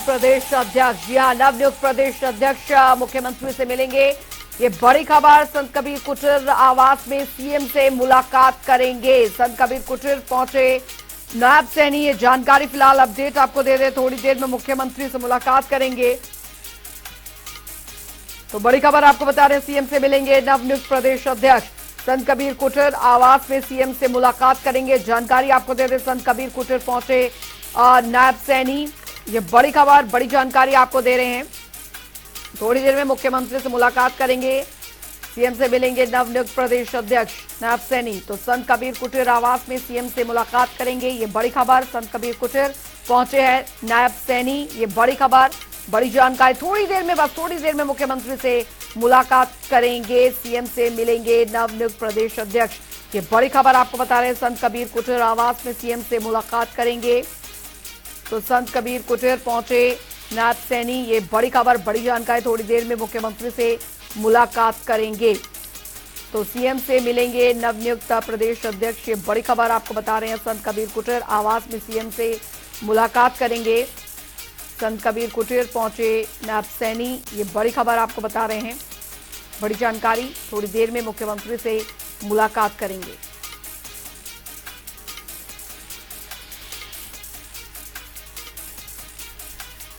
प्रदेश अध्यक्ष। जी हाँ, नवनियुक्त प्रदेश अध्यक्ष मुख्यमंत्री से मिलेंगे, ये बड़ी खबर। संत कबीर कुटीर आवास में सीएम से मुलाकात करेंगे। संत कबीर कुटीर पहुंचे नायब सैनी, ये जानकारी फिलहाल अपडेट आपको दे रहे। थोड़ी देर में मुख्यमंत्री से मुलाकात करेंगे, तो बड़ी खबर आपको बता रहे हैं, सीएम से मिलेंगे नवनियुक्त प्रदेश अध्यक्ष। संत कबीर कुटीर आवास में सीएम से मुलाकात करेंगे, जानकारी आपको दे रहे। संत कबीर कुटीर पहुंचे नायब सैनी, ये बड़ी खबर, बड़ी जानकारी आपको दे रहे हैं। थोड़ी देर में मुख्यमंत्री से मुलाकात करेंगे, सीएम से मिलेंगे नवनियुक्त प्रदेश अध्यक्ष नायब सैनी। तो संत कबीर कुटीर आवास में सीएम से मुलाकात करेंगे, ये बड़ी खबर। संत कबीर कुटीर पहुंचे हैं नायब सैनी, ये बड़ी खबर, बड़ी जानकारी। थोड़ी देर में, बस थोड़ी देर में मुख्यमंत्री से मुलाकात करेंगे, सीएम से मिलेंगे नवनियुक्त प्रदेश अध्यक्ष। ये बड़ी खबर आपको बता रहे हैं, संत कबीर कुटीर आवास में सीएम से मुलाकात करेंगे। तो संत कबीर कुटीर पहुंचे नायब सैनी, ये बड़ी खबर, बड़ी जानकारी। थोड़ी देर में मुख्यमंत्री से मुलाकात करेंगे, तो सीएम से मिलेंगे नवनियुक्त प्रदेश अध्यक्ष। ये बड़ी खबर आपको बता रहे हैं, संत कबीर कुटीर आवास में सीएम से मुलाकात करेंगे। संत कबीर कुटीर पहुंचे नायब सैनी, ये बड़ी खबर आपको बता रहे हैं, बड़ी जानकारी। थोड़ी देर में मुख्यमंत्री से मुलाकात करेंगे।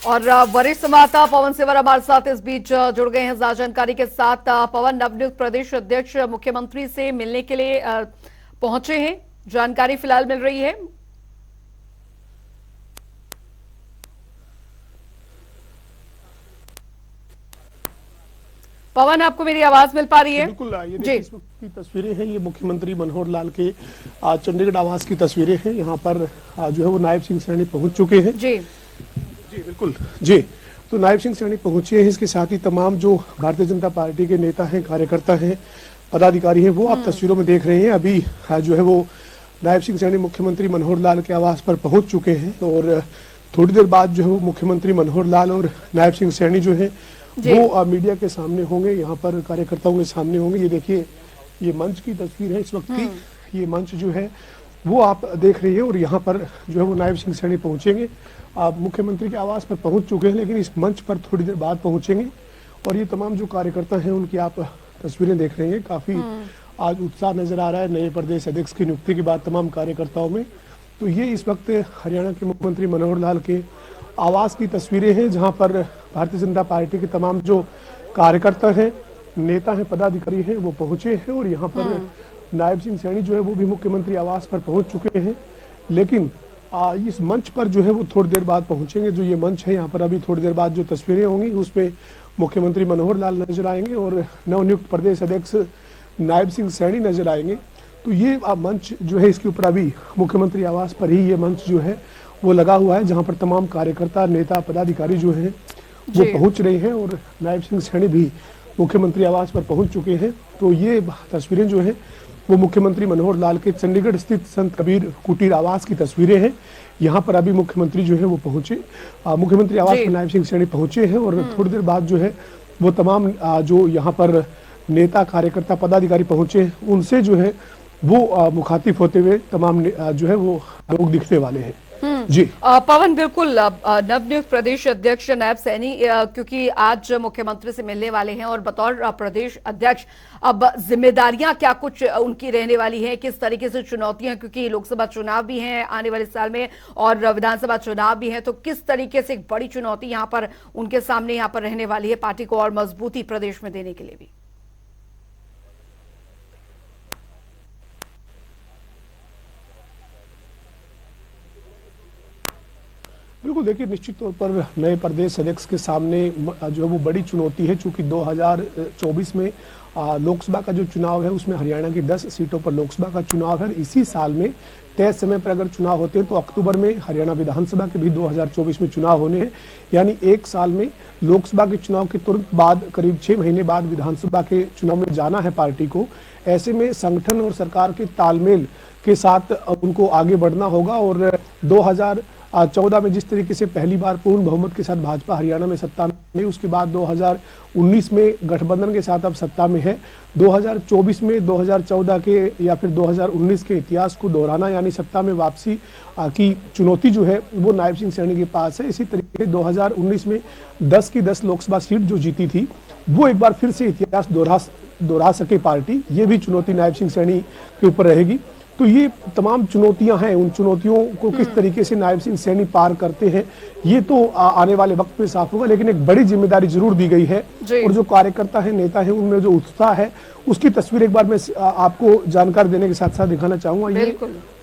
और वरिष्ठ संवाददाता पवन सेवर हमारे साथ इस बीच जुड़ गए हैं ज्यादा जानकारी के साथ। पवन, नवनियुक्त प्रदेश अध्यक्ष मुख्यमंत्री से मिलने के लिए पहुंचे हैं, जानकारी फिलहाल मिल रही है। पवन, आपको मेरी आवाज मिल पा रही है? बिल्कुल, ये देखिए इस वक्त की तस्वीरें हैं, ये मुख्यमंत्री मनोहर लाल के चंडीगढ़ आवास की तस्वीरें हैं। यहाँ पर जो है वो नायब सिंह सैनी पहुंच चुके हैं। जी जी बिल्कुल जी, तो नायब सिंह सैनी पहुंचे हैं। इसके साथ ही तमाम जो भारतीय जनता पार्टी के नेता हैं, कार्यकर्ता हैं, पदाधिकारी हैं, वो आप तस्वीरों में देख रहे हैं। अभी जो है वो नायब सिंह सैनी मुख्यमंत्री मनोहर लाल के आवास पर पहुंच चुके हैं और थोड़ी देर बाद जो है वो मुख्यमंत्री मनोहर लाल और नायब सिंह सैनी जो है वो मीडिया के सामने होंगे, यहाँ पर कार्यकर्ताओं के सामने होंगे। ये देखिए, ये मंच की तस्वीर है इस वक्त की। ये मंच जो है वो आप देख रही है और यहाँ पर जो है वो नायब सिंह सैनी पहुंचेंगे। आप मुख्यमंत्री के आवास पर पहुंच चुके हैं, लेकिन इस मंच पर थोड़ी देर बाद पहुंचेंगे। और ये तमाम जो कार्यकर्ता हैं उनकी आप तस्वीरें देख रहे हैं। काफी आज उत्साह नजर आ रहा है नए प्रदेश अध्यक्ष की नियुक्ति के बाद तमाम कार्यकर्ताओं में। तो ये इस वक्त हरियाणा के मुख्यमंत्री मनोहर लाल के आवास की तस्वीरें हैं, जहां पर भारतीय जनता पार्टी के तमाम जो कार्यकर्ता हैं, नेता हैं, पदाधिकारी हैं, वो पहुंचे हैं। और यहाँ पर नायब सिंह सैनी जो है वो भी मुख्यमंत्री आवास पर पहुंच चुके हैं, लेकिन इस मंच पर जो है वो थोड़ी देर बाद पहुंचेंगे। जो ये मंच है, यहाँ पर अभी थोड़ी देर बाद जो तस्वीरें होंगी उसमें मुख्यमंत्री मनोहर लाल नजर आएंगे और नवनियुक्त प्रदेश अध्यक्ष नायब सिंह सैनी नजर आएंगे। तो ये मंच जो है, इसके ऊपर अभी मुख्यमंत्री आवास पर ही ये मंच जो है वो लगा हुआ है, जहाँ पर तमाम कार्यकर्ता, नेता, पदाधिकारी जो हैं वो पहुंच रहे हैं और नायब सिंह सैनी भी मुख्यमंत्री आवास पर पहुंच चुके हैं। तो ये तस्वीरें जो है वो मुख्यमंत्री मनोहर लाल के चंडीगढ़ स्थित संत कबीर कुटीर आवास की तस्वीरें हैं। यहाँ पर अभी मुख्यमंत्री जो है वो पहुंचे, मुख्यमंत्री आवास पर नायब सिंह सैनी पहुंचे हैं और थोड़ी देर बाद जो है वो तमाम जो यहाँ पर नेता, कार्यकर्ता, पदाधिकारी पहुंचे, उनसे जो है वो मुखातिब होते हुए तमाम जो है वो लोग दिखने वाले हैं। जी पवन, बिल्कुल नवनियुक्त प्रदेश अध्यक्ष नायब सैनी क्योंकि आज मुख्यमंत्री से मिलने वाले हैं और बतौर प्रदेश अध्यक्ष अब जिम्मेदारियां क्या कुछ उनकी रहने वाली हैं, किस तरीके से चुनौतियां, क्योंकि लोकसभा चुनाव भी हैं आने वाले साल में और विधानसभा चुनाव भी है, तो किस तरीके से एक बड़ी चुनौती यहां पर उनके सामने यहाँ पर रहने वाली है पार्टी को और मजबूती प्रदेश में देने के लिए भी? बिल्कुल, देखिए निश्चित तौर पर नए प्रदेश अध्यक्ष के सामने जो है वो बड़ी चुनौती है, चूंकि 2024 में लोकसभा का जो चुनाव है उसमें हरियाणा की 10 सीटों पर लोकसभा का चुनाव है। इसी साल में तय समय पर अगर चुनाव होते हैं तो अक्टूबर में हरियाणा विधानसभा के भी 2024 में चुनाव होने हैं, यानी एक साल में लोकसभा के चुनाव के तुरंत बाद करीब 6 महीने बाद विधानसभा के चुनाव में जाना है पार्टी को। ऐसे में संगठन और सरकार के तालमेल के साथ उनको आगे बढ़ना होगा और 2014 में जिस तरीके से पहली बार पूर्ण बहुमत के साथ भाजपा हरियाणा में सत्ता में, उसके बाद 2019 में गठबंधन के साथ अब सत्ता में है। 2024 में 2014 के या फिर 2019 के इतिहास को दोहराना, यानी सत्ता में वापसी की चुनौती जो है वो नायब सिंह सैनी के पास है। इसी तरीके से 2019 में 10 की 10 लोकसभा सीट जो जीती थी, वो एक बार फिर से इतिहास दोहरा सके पार्टी, ये भी चुनौती नायब सिंह सैनी के ऊपर रहेगी। तो ये तमाम चुनौतियां हैं, उन चुनौतियों को किस तरीके से नायब सिंह सैनी पार करते हैं ये तो आने वाले वक्त में साफ होगा, लेकिन एक बड़ी जिम्मेदारी जरूर दी गई है। और जो कार्यकर्ता है, नेता है, उनमें जो उत्साह है, उसकी तस्वीर एक बार मैं आपको जानकारी देने के साथ साथ दिखाना चाहूंगा। ये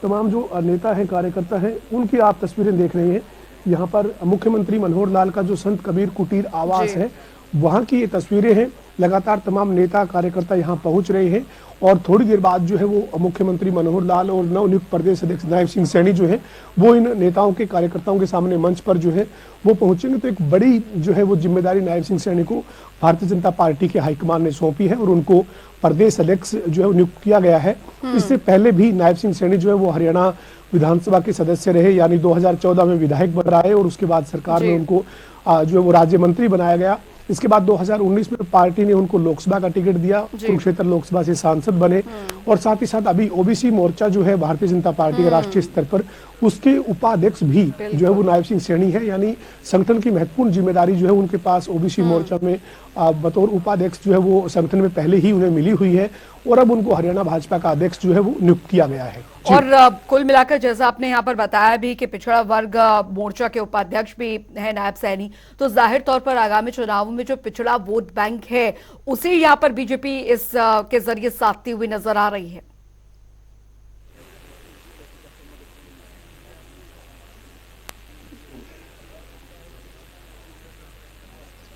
तमाम जो नेता है, कार्यकर्ता है, उनकी आप तस्वीरें देख रहे हैं। यहाँ पर मुख्यमंत्री मनोहर लाल का जो संत कबीर कुटीर आवास है, वहां की ये तस्वीरें हैं। लगातार तमाम नेता कार्यकर्ता यहाँ पहुंच रहे हैं और थोड़ी देर बाद जो है वो मुख्यमंत्री मनोहर लाल और नवनियुक्त प्रदेश अध्यक्ष नायब सिंह सैनी जो है वो इन नेताओं के, कार्यकर्ताओं के सामने मंच पर जो है वो पहुंचेंगे। तो एक बड़ी जो है वो जिम्मेदारी नायब सिंह सैनी को भारतीय जनता पार्टी के हाईकमान ने सौंपी है और उनको प्रदेश अध्यक्ष जो है नियुक्त किया गया है। इससे पहले भी नायब सिंह सैनी जो है वो हरियाणा विधानसभा के सदस्य रहे, यानी 2014 में विधायक बन रहे और उसके बाद सरकार में उनको जो है वो राज्य मंत्री बनाया गया। इसके बाद 2019 में पार्टी ने उनको लोकसभा का टिकट दिया, कुरुक्षेत्र लोकसभा से सांसद बने और साथ ही साथ अभी ओबीसी मोर्चा जो है भारतीय जनता पार्टी के राष्ट्रीय स्तर पर, उसके उपाध्यक्ष भी जो है वो नायब सिंह सैनी है। यानी संगठन की महत्वपूर्ण जिम्मेदारी जो है उनके पास ओबीसी मोर्चा में बतौर उपाध्यक्ष जो है वो संगठन में पहले ही उन्हें मिली हुई है और अब उनको हरियाणा भाजपा का अध्यक्ष जो है वो नियुक्त किया गया है। और कुल मिलाकर जैसा आपने यहाँ पर बताया भी कि पिछड़ा वर्ग मोर्चा के उपाध्यक्ष भी है नायब सैनी, तो जाहिर तौर पर आगामी चुनावों में जो पिछड़ा वोट बैंक है उसे यहाँ पर बीजेपी इस के जरिए साधती हुई नजर आ रही है।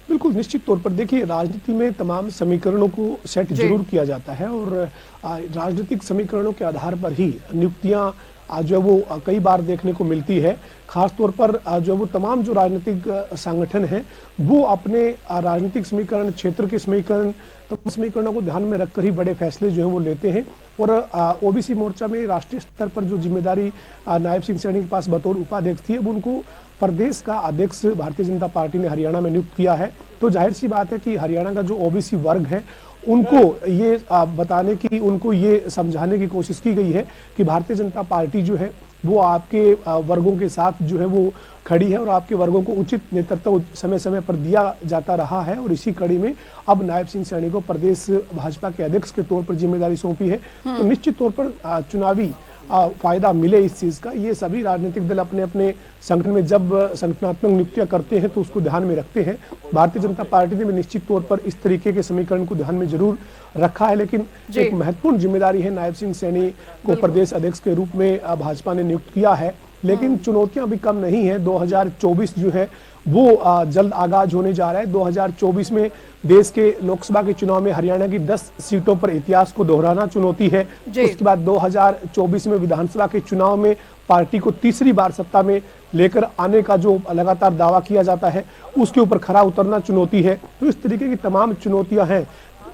बिल्कुल, निश्चित तौर पर देखिए, राजनीति में तमाम समीकरणों को सेट जरूर किया जाता है और राजनीतिक समीकरणों के आधार पर ही नियुक्तियां जो है वो कई बार देखने को मिलती है। खासतौर पर जो है वो तमाम जो राजनीतिक संगठन हैं वो अपने राजनीतिक समीकरण, क्षेत्र के समीकरण, तो समीकरणों को ध्यान में रखकर ही बड़े फैसले जो है वो लेते हैं। और ओबीसी मोर्चा में राष्ट्रीय स्तर पर जो जिम्मेदारी नायब सिंह सैनी के पास बतौर उपाध्यक्ष थी, अब उनको प्रदेश का अध्यक्ष भारतीय जनता पार्टी ने हरियाणा में नियुक्त किया है। तो जाहिर सी बात है कि हरियाणा का जो ओबीसी वर्ग है उनको ये बताने की, उनको ये समझाने की कोशिश की गई है कि भारतीय जनता पार्टी जो है वो आपके वर्गों के साथ जो है वो खड़ी है और आपके वर्गों को उचित नेतृत्व समय समय पर दिया जाता रहा है। और इसी कड़ी में अब नायब सिंह सैनी को प्रदेश भाजपा के अध्यक्ष के तौर पर जिम्मेदारी सौंपी है। तो निश्चित तौर पर चुनावी फायदा मिले इस चीज का, ये सभी राजनीतिक दल अपने अपने संगठन में जब संगठनात्मक नियुक्तियां करते हैं तो उसको ध्यान में रखते हैं। भारतीय जनता पार्टी ने भी निश्चित तौर पर इस तरीके के समीकरण को ध्यान में जरूर रखा है, लेकिन एक महत्वपूर्ण जिम्मेदारी है नायब सिंह सैनी को प्रदेश अध्यक्ष के रूप में भाजपा ने नियुक्त किया है। लेकिन चुनौतियां अभी कम नहीं है। 2024 जो है वो जल्द आगाज होने जा रहा है। 2024 में देश के लोकसभा के चुनाव में हरियाणा की 10 सीटों पर इतिहास को दोहराना चुनौती है। उसके बाद 2024 में विधानसभा के चुनाव में पार्टी को तीसरी बार सत्ता में लेकर आने का जो लगातार दावा किया जाता है उसके ऊपर खरा उतरना चुनौती है। तो इस तरीके की तमाम चुनौतियां हैं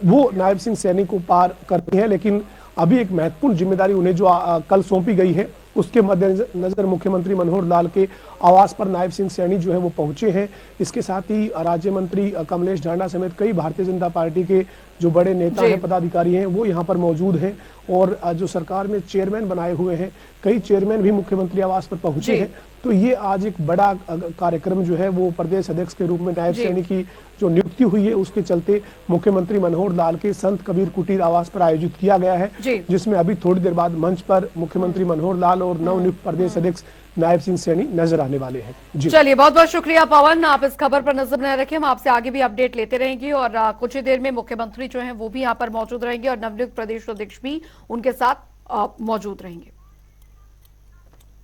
वो नायब सिंह सैनी को पार करती है, लेकिन अभी एक महत्वपूर्ण जिम्मेदारी उन्हें जो कल सौंपी गई है उसके मद्देनजर मुख्यमंत्री मनोहर लाल के आवास पर नायब सिंह सैनी जो है वो पहुंचे हैं। इसके साथ ही राज्य मंत्री कमलेश ढांडा समेत कई भारतीय जनता पार्टी के जो बड़े नेता हैं, पदाधिकारी हैं, वो यहाँ पर मौजूद हैं। और जो सरकार में चेयरमैन बनाए हुए हैं, कई चेयरमैन भी मुख्यमंत्री आवास पर पहुंचे हैं। तो ये आज एक बड़ा कार्यक्रम जो है वो प्रदेश अध्यक्ष के रूप में नायब सैनी की जो नियुक्ति हुई है उसके चलते मुख्यमंत्री मनोहर लाल के संत कबीर कुटीर आवास पर आयोजित किया गया है, जिसमें अभी थोड़ी देर बाद मंच पर मुख्यमंत्री मनोहर लाल और नवनियुक्त प्रदेश अध्यक्ष नायब सिंह सैनी नजर आने वाले हैं। जी चलिए, बहुत बहुत शुक्रिया पवन, आप इस खबर पर नजर बनाए रखें। हम आपसे आगे भी अपडेट लेते रहेंगे और कुछ ही देर में मुख्यमंत्री जो है वो भी यहाँ पर मौजूद रहेंगे और नवनियुक्त प्रदेश अध्यक्ष भी उनके साथ मौजूद रहेंगे।